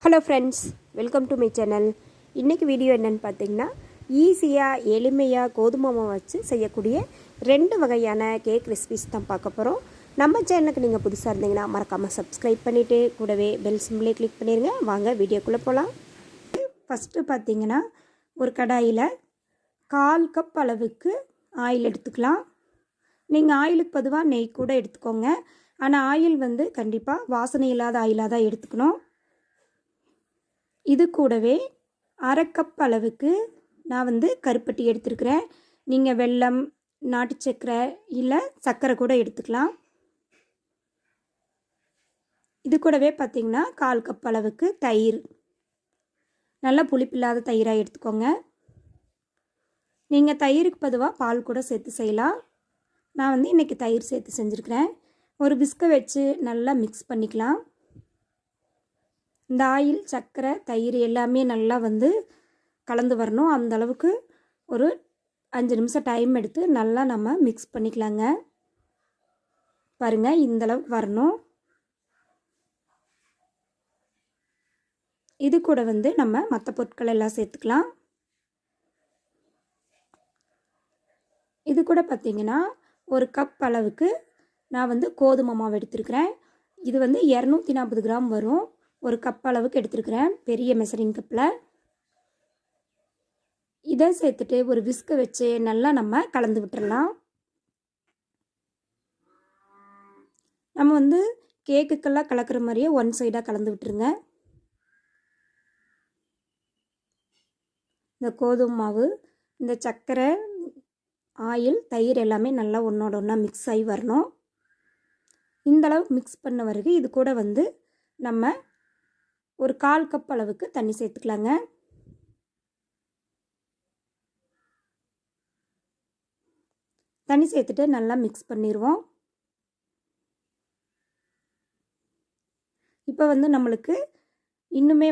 Hello friends, welcome to my channel. இன்றைக்கி video என்னென்னு பார்த்தீங்கன்னா, ஈஸியாக எளிமையாக கோதுமை மாவு வச்சு செய்யக்கூடிய 2 வகையான கேக் ரெசிபிஸ் தான் பார்க்க போகிறோம். நம்ம சேனலுக்கு நீங்கள் புதுசாக இருந்தீங்கன்னா மறக்காமல் சப்ஸ்கிரைப் பண்ணிவிட்டு கூடவே பெல் சிம்பிளே கிளிக் பண்ணிடுங்க. வாங்க வீடியோக்குள்ளே போகலாம். ஃபஸ்ட்டு பார்த்தீங்கன்னா, ஒரு கடாயில் 1/4 கப் அளவுக்கு ஆயில் எடுத்துக்கலாம். நீங்கள் ஆயிலுக்கு பொதுவாக நெய் கூட எடுத்துக்கோங்க. ஆனால் ஆயில் கண்டிப்பாக வாசனை இல்லாத ஆயிலாக தான் எடுத்துக்கணும். இது கூடவே 1/2 கப் அளவுக்கு நான் கருப்பட்டி எடுத்துருக்கிறேன். நீங்கள் வெல்லம், நாட்டு சர்க்கரை இல்லை சர்க்கரை கூட எடுத்துக்கலாம். இது கூடவே பார்த்திங்கன்னா 1/4 கப் அளவுக்கு தயிர், நல்லா புளிப்பில்லாத தயிராக எடுத்துக்கோங்க. நீங்கள் தயிருக்கு பொதுவாக பால் கூட சேர்த்து செய்யலாம். நான் இன்றைக்கி தயிர் சேர்த்து செஞ்சுருக்கிறேன். ஒரு விஸ்கை வச்சு நல்லா மிக்ஸ் பண்ணிக்கலாம். இந்த ஆயில், சர்க்கரை, தயிர் எல்லாமே நல்லா கலந்து வரணும். அந்த அளவுக்கு ஒரு 5 நிமிஷம் டைம் எடுத்து நல்லா நம்ம மிக்ஸ் பண்ணிக்கலாங்க. பாருங்கள், இந்த அளவுக்கு வரணும். இது கூட நம்ம மற்ற பொருட்கள் எல்லாம் சேர்த்துக்கலாம். இது கூட பார்த்திங்கன்னா ஒரு கப் அளவுக்கு நான் கோதுமை மாவு எடுத்துருக்கிறேன். இது 240 கிராம் வரும். ஒரு கப் அளவுக்கு எடுத்துருக்கிறேன், பெரிய மெஷரிங் கப்பில். இதை சேர்த்துட்டு ஒரு விஸ்கை வச்சு நல்லா நம்ம கலந்து விட்டுடலாம். நம்ம கேக்குக்கெல்லாம் கலக்கிற மாதிரியே ஒன் சைடாக கலந்து விட்டுருங்க. இந்த கோதுமை மாவு, இந்த சர்க்கரை, ஆயில், தயிர் எல்லாமே நல்லா ஒன்றோட ஒன்றா மிக்ஸ் ஆகி வரணும். இந்தளவுக்கு மிக்ஸ் பண்ண பிறகு இது கூட நம்ம ஒரு 1/4 கப் அளவுக்கு தண்ணி சேர்த்துக்கலாங்க. தண்ணி சேர்த்துட்டு நல்லா மிக்ஸ் பண்ணிடுவோம். இப்போ நம்மளுக்கு இன்னுமே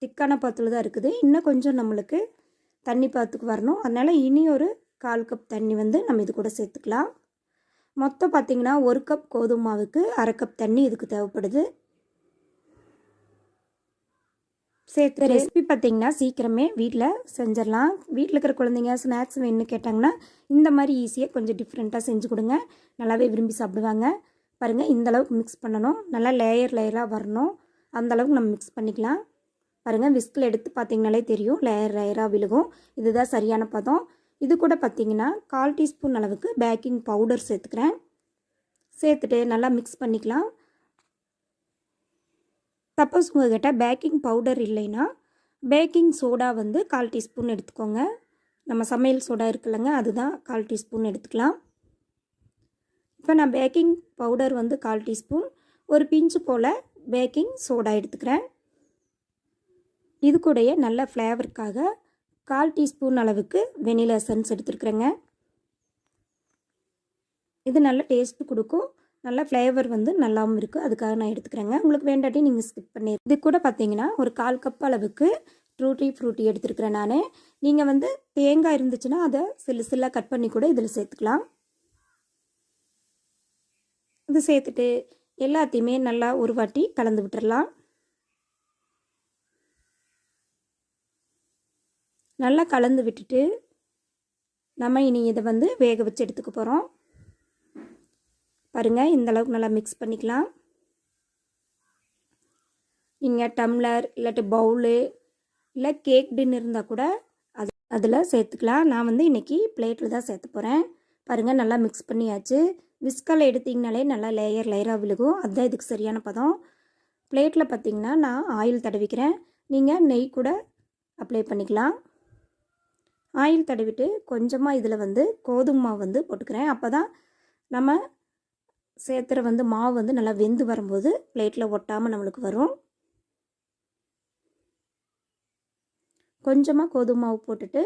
திக்கான பாத்தில் தான் இருக்குது. இன்னும் கொஞ்சம் நம்மளுக்கு தண்ணி பாத்துக்கு வரணும். அதனால் இனி ஒரு 1/4 கப் தண்ணி நம்ம இது கூட சேர்த்துக்கலாம். மொத்தம் பார்த்திங்கன்னா 1 கப் கோதுமை மாவுக்கு 1/2 கப் தண்ணி இதுக்கு தேவைப்படுது. சேர்த்து ரெசிபி பார்த்திங்கன்னா சீக்கிரமே வீட்டில் செஞ்சிடலாம். வீட்டில் இருக்கிற குழந்தைங்க ஸ்நாக்ஸ் வேணும்னு கேட்டாங்கன்னா இந்த மாதிரி ஈஸியாக கொஞ்சம் டிஃப்ரெண்ட்டாக செஞ்சு கொடுங்க, நல்லாவே விரும்பி சாப்பிடுவாங்க. பாருங்கள், இந்தளவுக்கு மிக்ஸ் பண்ணணும். நல்லா லேயராக வரணும். அந்தளவுக்கு நம்ம மிக்ஸ் பண்ணிக்கலாம். பாருங்கள், விஸ்கில் எடுத்து பார்த்திங்கனாலே தெரியும், லேயராக விழுகும். இதுதான் சரியான பதம். இது கூட பார்த்திங்கன்னா 1/4 டீஸ்பூன் அளவுக்கு பேக்கிங் பவுடர் சேர்த்துக்கிறேன். சேர்த்துட்டு நல்லா மிக்ஸ் பண்ணிக்கலாம். சப்போஸ் உங்கள்கிட்ட பேக்கிங் பவுடர் இல்லைன்னா பேக்கிங் சோடா 1/4 டீஸ்பூன் எடுத்துக்கோங்க. நம்ம சமையல் சோடா இருக்குல்லங்க, அதுதான் 1/4 டீஸ்பூன் எடுத்துக்கலாம். இப்போ நான் பேக்கிங் பவுடர் 1/4 டீஸ்பூன், ஒரு பிஞ்சு போல் பேக்கிங் சோடா எடுத்துக்கிறேன். இது கூடயே நல்ல ஃப்ளேவருக்காக 1/4 டீஸ்பூன் அளவுக்கு வெனிலா எசன்ஸ் எடுத்துருக்குறேங்க. இது நல்ல டேஸ்ட்டு கொடுக்கும், நல்ல ஃப்ளேவர் நல்லாவும் இருக்குது. அதுக்காக நான் எடுத்துக்கிறேங்க. உங்களுக்கு வேண்டாட்டி நீங்கள் ஸ்கிப் பண்ணிடு. இது கூட பார்த்தீங்கன்னா ஒரு 1/4 கப் அளவுக்கு டூட்டி ஃப்ரூட்டி எடுத்துருக்கிறேன் நான். நீங்கள் தேங்காய் இருந்துச்சுன்னா அதை சில்லாக கட் பண்ணி கூட இதில் சேர்த்துக்கலாம். இது சேர்த்துட்டு எல்லாத்தையுமே நல்லா ஒரு வாட்டி கலந்து விட்டுடலாம். நல்லா கலந்து விட்டுட்டு நம்ம இனி இதை வேக வச்சு எடுத்துக்க போகிறோம். பாருங்கள், இந்தளவுக்கு நல்லா மிக்ஸ் பண்ணிக்கலாம். நீங்கள் டம்ளர் இல்லாட்டி பவுலு இல்லை கேக் டின் இருந்தால் கூட அதில் சேர்த்துக்கலாம். நான் இன்றைக்கி பிளேட்டில் தான் சேர்த்து போகிறேன். பாருங்கள், நல்லா மிக்ஸ் பண்ணியாச்சு. விஸ்கால் எடுத்திங்கனாலே நல்லா லேயராக விழுகும். அதுதான் இதுக்கு சரியான பதம். பிளேட்டில் பார்த்திங்கன்னா நான் ஆயில் தடவிக்கிறேன். நீங்கள் நெய் கூட அப்ளை பண்ணிக்கலாம். ஆயில் தடவிட்டு கொஞ்சமாக இதில் கோதுமை மாவு போட்டுக்கிறேன். அப்போ தான் நம்ம சேர்த்துற மாவு நல்லா வெந்து வரும்போது பிளேட்டில் ஒட்டாமல் நம்மளுக்கு வரும். கொஞ்சமாக கோதுமை மாவு போட்டுட்டு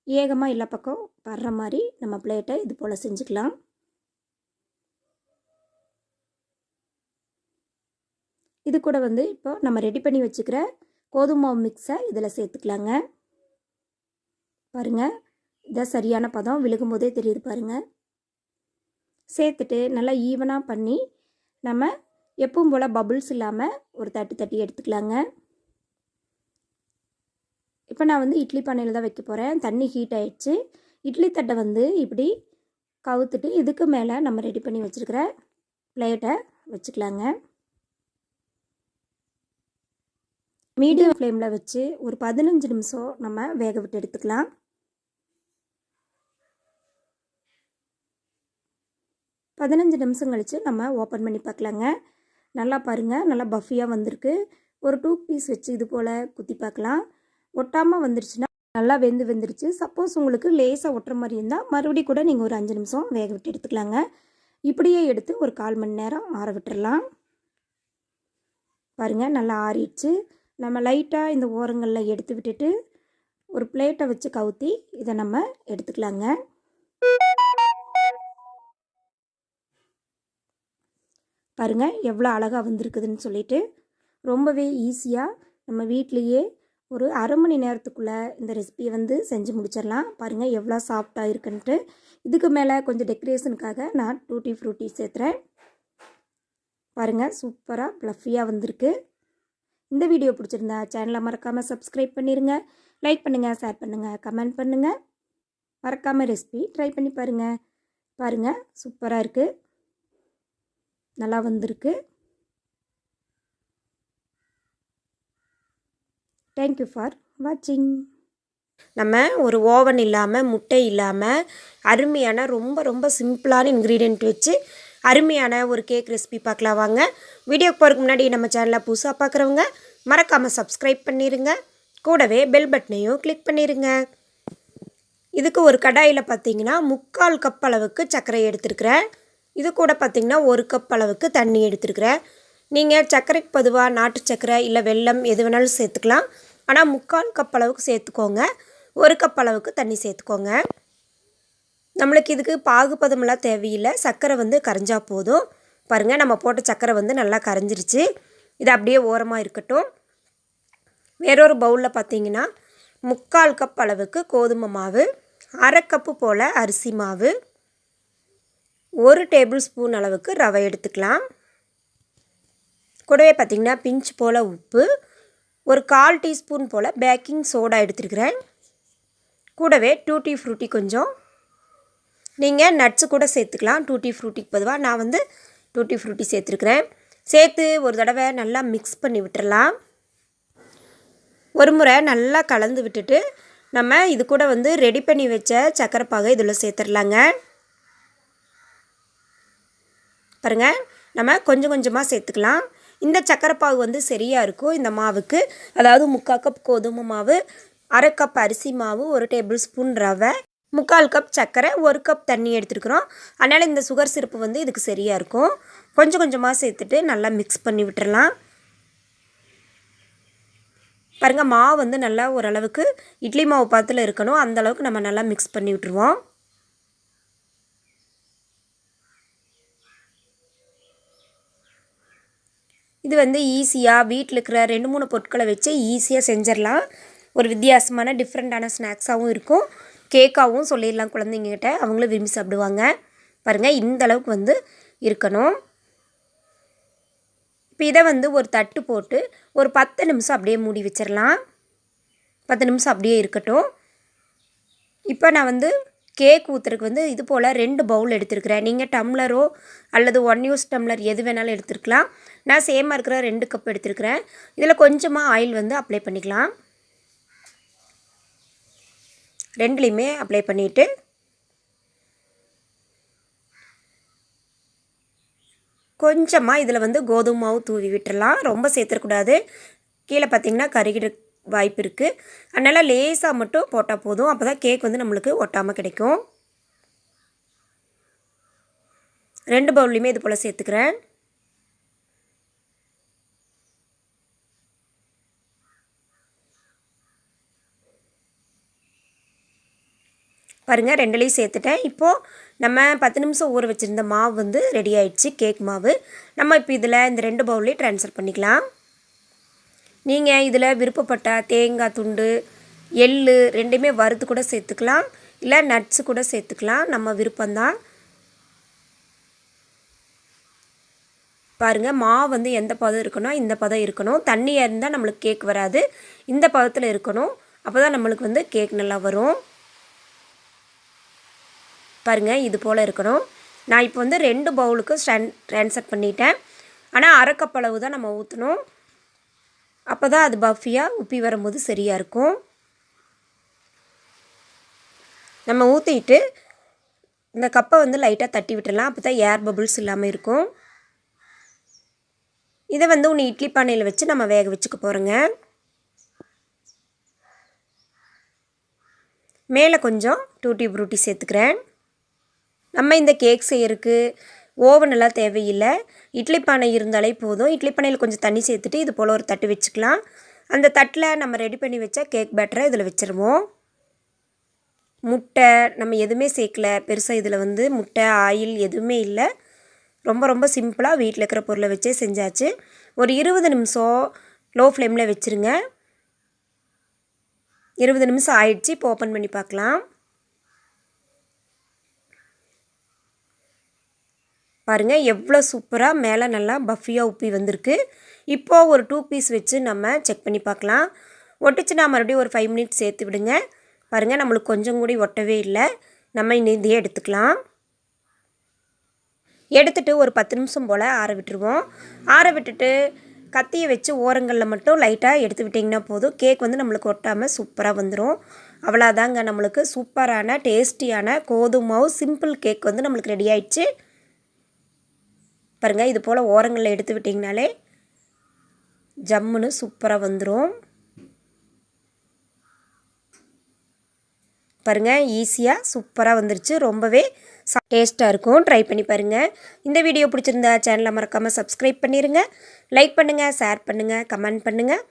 ஏகமாக எல்லா பக்கம் வர்ற மாதிரி நம்ம பிளேட்டை இது போல் செஞ்சுக்கலாம். இது கூட இப்போ நம்ம ரெடி பண்ணி வச்சுக்கிற கோதுமை மாவு மிக்ஸை இதில் சேர்த்துக்கலாங்க. பாருங்கள், இதான் சரியான பதம். விழுகும் போதே தெரியுது பாருங்கள். சேர்த்துட்டு நல்லா ஈவனாக பண்ணி நம்ம எப்பவும் போல் பபுள்ஸ் இல்லாமல் ஒரு தட்டி எடுத்துக்கலாங்க. இப்போ நான் வந்து இட்லி பானையில் தான் வைக்க போகிறேன். தண்ணி ஹீட் ஆகிடுச்சு. இட்லி தட்டை வந்து இப்படி கவுத்துட்டு இதுக்கு மேலே நம்ம ரெடி பண்ணி வச்சுருக்கிற பிளேட்டை வச்சுக்கலாங்க. மீடியம் ஃப்ளேமில் வச்சு ஒரு 15 நிமிஷம் நம்ம வேக விட்டு எடுத்துக்கலாம். பதினஞ்சு நிமிஷம் கழித்து நம்ம ஓப்பன் பண்ணி பார்க்கலாங்க. நல்லா பாருங்கள், நல்லா பஃபியாக வந்திருக்கு. ஒரு டூத் பீஸ் வச்சு இது போல் குத்தி பார்க்கலாம். ஒட்டாமல் வந்துருச்சுன்னா நல்லா வெந்துருச்சு. சப்போஸ் உங்களுக்கு லேசாக ஒட்டுற மாதிரி இருந்தால் மறுபடியும் கூட நீங்கள் ஒரு 5 நிமிஷம் வேக விட்டு எடுத்துக்கலாங்க. இப்படியே எடுத்து ஒரு 1/4 மணி நேரம் ஆற விட்டுறலாம். பாருங்கள், நல்லா ஆறிடுச்சு. நம்ம லைட்டாக இந்த ஓரங்களில் எடுத்து விட்டுட்டு ஒரு பிளேட்டை வச்சு கவுத்தி இதை நம்ம எடுத்துக்கலாங்க. பாருங்கள் எவ்வளோ அழகாக வந்திருக்குதுன்னு சொல்லிட்டு. ரொம்பவே ஈஸியாக நம்ம வீட்லேயே ஒரு அரை மணி நேரத்துக்குள்ளே இந்த ரெசிபியை வந்து செஞ்சு முடிச்சிடலாம். பாருங்கள் எவ்வளோ சாஃப்டாக இருக்குன்ட்டு. இதுக்கு மேலே கொஞ்சம் டெக்கரேஷனுக்காக நான் டூட்டி ஃப்ரூட்டி சேர்த்துறேன். பாருங்கள் சூப்பராக ப்ளஃபியாக வந்திருக்கு. இந்த வீடியோ பிடிச்சிருந்தா சேனலை மறக்காமல் சப்ஸ்கிரைப் பண்ணிடுங்க. லைக் பண்ணுங்கள், ஷேர் பண்ணுங்கள், கமெண்ட் பண்ணுங்கள். மறக்காமல் ரெசிபி ட்ரை பண்ணி பாருங்கள். பாருங்கள் சூப்பராக இருக்குது, நல்லா வந்திருக்கு. தேங்க்யூ ஃபார் வாட்சிங். நம்ம ஒரு ஓவன் இல்லாமல், முட்டை இல்லாமல் அருமையான ரொம்ப ரொம்ப சிம்பிளான இன்க்ரீடியன்ட் வச்சு அருமையான ஒரு கேக் ரெசிபி பார்க்கலாம் வாங்க. வீடியோக்கு போகிறதுக்கு முன்னாடி நம்ம சேனலை புதுசாக பார்க்குறவங்க மறக்காமல் சப்ஸ்கிரைப் பண்ணிடுங்க. கூடவே பெல் பட்டனையும் கிளிக் பண்ணிடுங்க. இதுக்கு ஒரு கடாயில் பார்த்திங்கன்னா 3/4 கப் அளவுக்கு சர்க்கரை எடுத்துருக்கிறேன். இது கூட பார்த்திங்கன்னா 1 கப் அளவுக்கு தண்ணி எடுத்துருக்கிறேன். நீங்கள் சர்க்கரைக்கு பொதுவாக நாட்டு சர்க்கரை இல்லை வெல்லம் எது வேணாலும் சேர்த்துக்கலாம். ஆனால் 3/4 கப் அளவுக்கு சேர்த்துக்கோங்க. 1 கப் அளவுக்கு தண்ணி சேர்த்துக்கோங்க. நம்மளுக்கு இதுக்கு பாகுபதமெல்லாம் தேவையில்லை, சர்க்கரை வந்து கரைஞ்சா போதும். பாருங்கள் நம்ம போட்ட சர்க்கரை வந்து நல்லா கரைஞ்சிருச்சு. இது அப்படியே ஓரமாக இருக்கட்டும். வேறொரு பவுலில் பார்த்திங்கன்னா 3/4 கப் அளவுக்கு கோதுமை மாவு, 1/2 கப்பு போல் அரிசி மாவு, 1 டேபிள் ஸ்பூன் அளவுக்கு ரவை எடுத்துக்கலாம். கூடவே பார்த்திங்கன்னா பிஞ்ச் போல் உப்பு, ஒரு 1/4 டீஸ்பூன் போல் பேக்கிங் சோடா எடுத்துருக்கிறேன். கூடவே டூட்டி ஃப்ரூட்டி கொஞ்சம், நீங்கள் நட்ஸு கூட சேர்த்துக்கலாம். டூட்டி ஃப்ரூட்டிக்கு பொதுவாக நான் வந்து டூட்டி ஃப்ரூட்டி சேர்த்துருக்குறேன். சேர்த்து ஒரு தடவை நல்லா மிக்ஸ் பண்ணி விட்டுறலாம். ஒரு முறை நல்லா கலந்து விட்டுட்டு நம்ம இது கூட வந்து ரெடி பண்ணி வச்ச சர்க்கரை பாகை இதில் சேர்த்துடலாங்க. பாருங்கள் நம்ம கொஞ்சம் கொஞ்சமாக சேர்த்துக்கலாம். இந்த சர்க்கரை பாகு வந்து சரியாக இருக்கும் இந்த மாவுக்கு. அதாவது 3/4 கப் கோதுமை மாவு, 1/2 கப் அரிசி மாவு, 1 டேபிள் ஸ்பூன் ரவை, 3/4 கப் சர்க்கரை, 1 கப் தண்ணி எடுத்துருக்குறோம். அதனால் இந்த சுகர் சிரப்பு வந்து இதுக்கு சரியாக இருக்கும். கொஞ்சம் கொஞ்சமாக சேர்த்துட்டு நல்லா மிக்ஸ் பண்ணி விட்டுறலாம். பாருங்கள் மாவு வந்து நல்லா ஓரளவுக்கு இட்லி மாவு பாத்தில் இருக்கணும். அந்தளவுக்கு நம்ம நல்லா மிக்ஸ் பண்ணி விட்டுருவோம். இது வந்து ஈஸியாக வீட்டில் இருக்கிற 2-3 பொருட்களை வச்சு ஈஸியாக செஞ்சிடலாம். ஒரு வித்தியாசமான டிஃப்ரெண்ட்டான ஸ்நாக்ஸாகவும் இருக்கும். கேக்காகவும் சொல்லிடலாம் குழந்தைங்ககிட்ட, அவங்களும் விரும்பி சாப்பிடுவாங்க. பாருங்கள் இந்த அளவுக்கு வந்து இருக்கணும். இப்போ இதை வந்து ஒரு தட்டு போட்டு ஒரு 10 நிமிஷம் அப்படியே மூடி வச்சிடலாம். 10 நிமிஷம் அப்படியே இருக்கட்டும். இப்போ நான் வந்து கேக் ஊற்றுறதுக்கு வந்து இது போல் 2 பவுல் எடுத்துருக்கிறேன். நீங்கள் டம்ளரோ அல்லது 1 யூஸ் டம்ளர் எது வேணாலும் எடுத்துருக்கலாம். நான் சேமாக இருக்கிற 2 கப் எடுத்துருக்கிறேன். இதில் கொஞ்சமாக ஆயில் வந்து அப்ளை பண்ணிக்கலாம். 2லையுமே அப்ளை பண்ணிவிட்டு கொஞ்சமாக இதில் வந்து கோதுமை மாவு தூவி விட்டுறலாம். ரொம்ப சேர்த்துக்கூடாது, கீழே பார்த்திங்கன்னா கருகிட வாய்ப்பு இருக்குது. அதனால் லேசாக மட்டும் போட்டால் போதும். அப்போ தான் கேக் வந்து நம்மளுக்கு ஒட்டாமல் கிடைக்கும். 2 பவுல்லையுமே இது போல் சேர்த்துக்கிறேன். பாருங்கள் 2லையும் சேர்த்துட்டேன். இப்போது நம்ம 10 நிமிஷம் ஊற வச்சுருந்த மாவு வந்து ரெடி ஆகிடுச்சு, கேக் மாவு. நம்ம இப்போ இதில் இந்த 2 பவுல்லையும் ட்ரான்ஸ்ஃபர் பண்ணிக்கலாம். நீங்கள் இதில் விருப்பப்பட்ட தேங்காய் துண்டு, எள் 2மே வறுத்து கூட சேர்த்துக்கலாம், இல்லை நட்ஸு கூட சேர்த்துக்கலாம், நம்ம விருப்பம்தான். பாருங்கள் மாவு வந்து எந்த பதம் இருக்கணும், இந்த பதம் இருக்கணும். தண்ணியாக இருந்தால் நம்மளுக்கு கேக் வராது, இந்த பதத்தில் இருக்கணும். அப்போ தான் நம்மளுக்கு வந்து கேக் நல்லா வரும். பாருங்கள் இது போல் இருக்கணும். நான் இப்போ வந்து 2 பவுலுக்கு ட்ரான்ஸ்ஃபர் பண்ணிட்டேன். ஆனால் அரை கப் அளவு தான் நம்ம ஊற்றணும். அப்போ தான் அது பஃபியாக உப்பி வரும்போது சரியாக இருக்கும். நம்ம ஊற்றிட்டு இந்த கப்பை வந்து லைட்டாக தட்டி விட்டுடலாம். அப்போ தான் ஏர் பபுள்ஸ் இல்லாமல் இருக்கும். இதை வந்து ஒன்று இட்லி பானையில் வச்சு நம்ம வேக வச்சுக்க போகிறோங்க. மேலே கொஞ்சம் டூட்டி ஃப்ரூட்டி சேர்த்துக்கிறேன். நம்ம இந்த கேக் செய்யறதுக்கு ஓவன் எல்லாம் தேவையில்லை. இட்லி பானை இருந்தாலே போதும். இட்லி பானையில் கொஞ்சம் தண்ணி சேர்த்துட்டு இது போல் ஒரு தட்டு வச்சுக்கலாம். அந்த தட்டில் நம்ம ரெடி பண்ணி வச்ச கேக் பேட்டரை இதில் வச்சுருவோம். முட்டை நம்ம எதுவுமே சேர்க்கல. பெருசாக இதில் வந்து முட்டை ஆயில் எதுவுமே இல்லை. ரொம்ப ரொம்ப சிம்பிளாக வீட்டில் இருக்கிற பொருளை வச்சே செஞ்சாச்சு. ஒரு 20 நிமிஷம் லோ ஃப்ளேமில் வச்சுருங்க. 20 நிமிஷம் ஆயிடுச்சு. இப்போ ஓப்பன் பண்ணி பார்க்கலாம். பாருங்கள் எவ்வளோ சூப்பராக மேலே நல்லா பஃபியாக உப்பி வந்திருக்கு. இப்போது ஒரு 2 பீஸ் வச்சு நம்ம செக் பண்ணி பார்க்கலாம். ஒட்டுச்சுன்னா மறுபடியும் ஒரு 5 மினிட்ஸ் சேர்த்து விடுங்க. பாருங்கள் நம்மளுக்கு கொஞ்சம் கூட ஒட்டவே இல்லை. நம்ம இதையே எடுத்துக்கலாம். எடுத்துகிட்டு ஒரு 10 நிமிஷம் போல் ஆற விட்டுருவோம். ஆற விட்டுட்டு கத்தியை வச்சு ஓரங்களில் மட்டும் லைட்டாக எடுத்து விட்டிங்கன்னா போதும். கேக் வந்து நம்மளுக்கு ஒட்டாமல் சூப்பராக வந்துடும். அவ்வளோதாங்க, நம்மளுக்கு சூப்பரான டேஸ்டியான கோதுமை மாவு சிம்பிள் கேக் வந்து நம்மளுக்கு ரெடி ஆயிடுச்சு. பாருங்கள் இது போல் ஓரங்களில் எடுத்து விட்டிங்கனாலே ஜம்முன்னு சூப்பராக வந்துடும். பாருங்கள் ஈஸியாக சூப்பராக வந்துருச்சு. ரொம்பவே டேஸ்ட்டாக இருக்கும். ட்ரை பண்ணி பாருங்கள். இந்த வீடியோ பிடிச்சிருந்தா சேனலை மறக்காமல் சப்ஸ்கிரைப் பண்ணிடுங்க. லைக் பண்ணுங்கள், ஷேர் பண்ணுங்கள், கமெண்ட் பண்ணுங்கள்.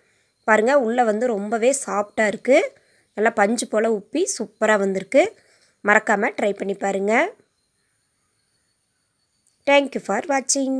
பாருங்கள் உள்ளே வந்து ரொம்பவே சாஃப்டாக இருக்குது. நல்லா பஞ்சு போல் உப்பி சூப்பராக வந்திருக்கு. மறக்காமல் ட்ரை பண்ணி பாருங்கள். Thank you for watching.